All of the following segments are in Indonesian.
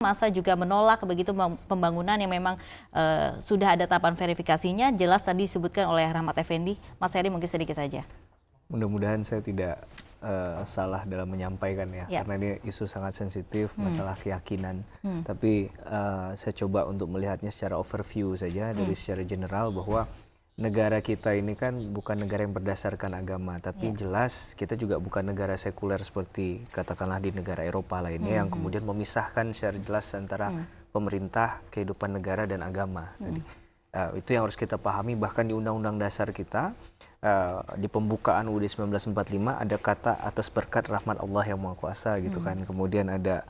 Masa juga menolak begitu pembangunan yang memang sudah ada tahapan verifikasinya. Jelas tadi disebutkan oleh Rahmat Effendi. Mas Heri mungkin sedikit saja. Mudah-mudahan saya tidak salah dalam menyampaikan ya, karena ini isu sangat sensitif, masalah keyakinan. Tapi saya coba untuk melihatnya secara overview saja, dari secara general bahwa negara kita ini kan bukan negara yang berdasarkan agama, tapi jelas kita juga bukan negara sekuler seperti katakanlah di negara Eropa lainnya yang kemudian memisahkan secara jelas antara pemerintah, kehidupan negara dan agama. Tadi itu yang harus kita pahami. Bahkan di Undang-Undang Dasar kita di pembukaan UUD 1945 ada kata atas berkat rahmat Allah yang Maha Kuasa gitu kan. Kemudian ada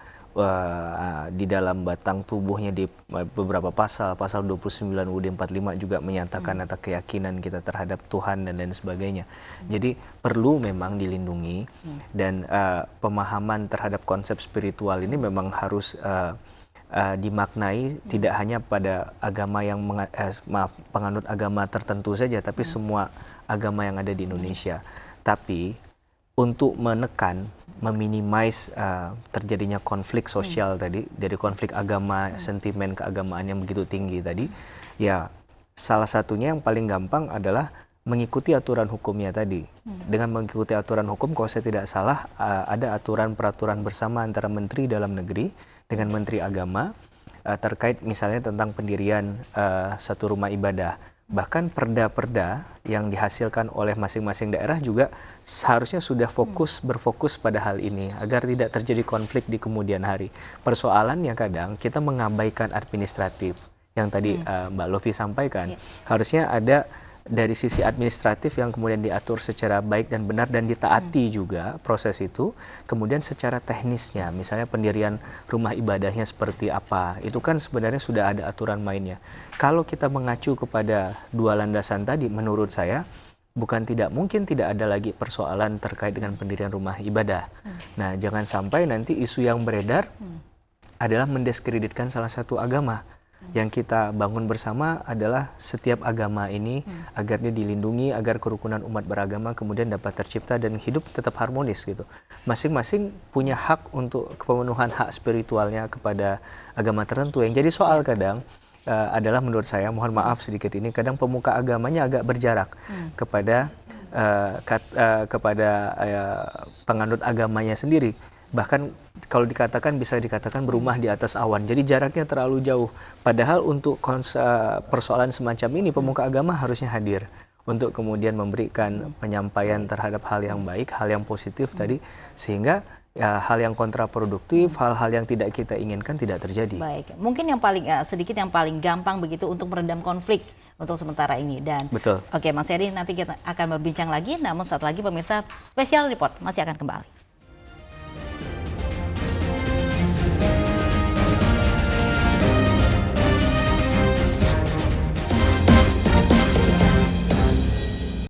di dalam batang tubuhnya di beberapa pasal 29 UUD 45 juga menyatakan atas keyakinan kita terhadap Tuhan dan lain sebagainya. Jadi perlu memang dilindungi dan pemahaman terhadap konsep spiritual ini memang harus dimaknai tidak hanya pada agama yang penganut agama tertentu saja, tapi semua agama yang ada di Indonesia. Tapi untuk menekan, meminimais terjadinya konflik sosial tadi, dari konflik agama, sentimen keagamaan yang begitu tinggi tadi, ya salah satunya yang paling gampang adalah mengikuti aturan hukumnya tadi. Dengan mengikuti aturan hukum, kalau saya tidak salah, ada aturan peraturan bersama antara Menteri Dalam Negeri dengan Menteri Agama terkait misalnya tentang pendirian satu rumah ibadah. Bahkan perda-perda yang dihasilkan oleh masing-masing daerah juga seharusnya sudah berfokus pada hal ini agar tidak terjadi konflik di kemudian hari. Persoalannya kadang kita mengabaikan administratif yang tadi Mbak Lovi sampaikan. Harusnya ada dari sisi administratif yang kemudian diatur secara baik dan benar dan ditaati juga proses itu. Kemudian secara teknisnya, misalnya pendirian rumah ibadahnya seperti apa, itu kan sebenarnya sudah ada aturan mainnya. Kalau kita mengacu kepada dua landasan tadi, menurut saya bukan tidak mungkin tidak ada lagi persoalan terkait dengan pendirian rumah ibadah. Nah, jangan sampai nanti isu yang beredar adalah mendiskreditkan salah satu agama. Yang kita bangun bersama adalah setiap agama ini agar dia dilindungi, agar kerukunan umat beragama kemudian dapat tercipta dan hidup tetap harmonis gitu. Masing-masing punya hak untuk pemenuhan hak spiritualnya kepada agama tertentu. Yang jadi soal kadang adalah menurut saya, mohon maaf sedikit ini, kadang pemuka agamanya agak berjarak kepada penganut agamanya sendiri. Bahkan kalau bisa dikatakan berumah di atas awan. Jadi jaraknya terlalu jauh. Padahal untuk persoalan semacam ini pemuka agama harusnya hadir untuk kemudian memberikan penyampaian terhadap hal yang baik, hal yang positif tadi, sehingga ya, hal yang kontraproduktif, hal-hal yang tidak kita inginkan tidak terjadi. Baik, mungkin yang paling sedikit yang paling gampang begitu untuk meredam konflik untuk sementara ini. Dan betul. Oke, Mas Heri, nanti kita akan berbincang lagi. Namun saat lagi pemirsa, Special Report masih akan kembali.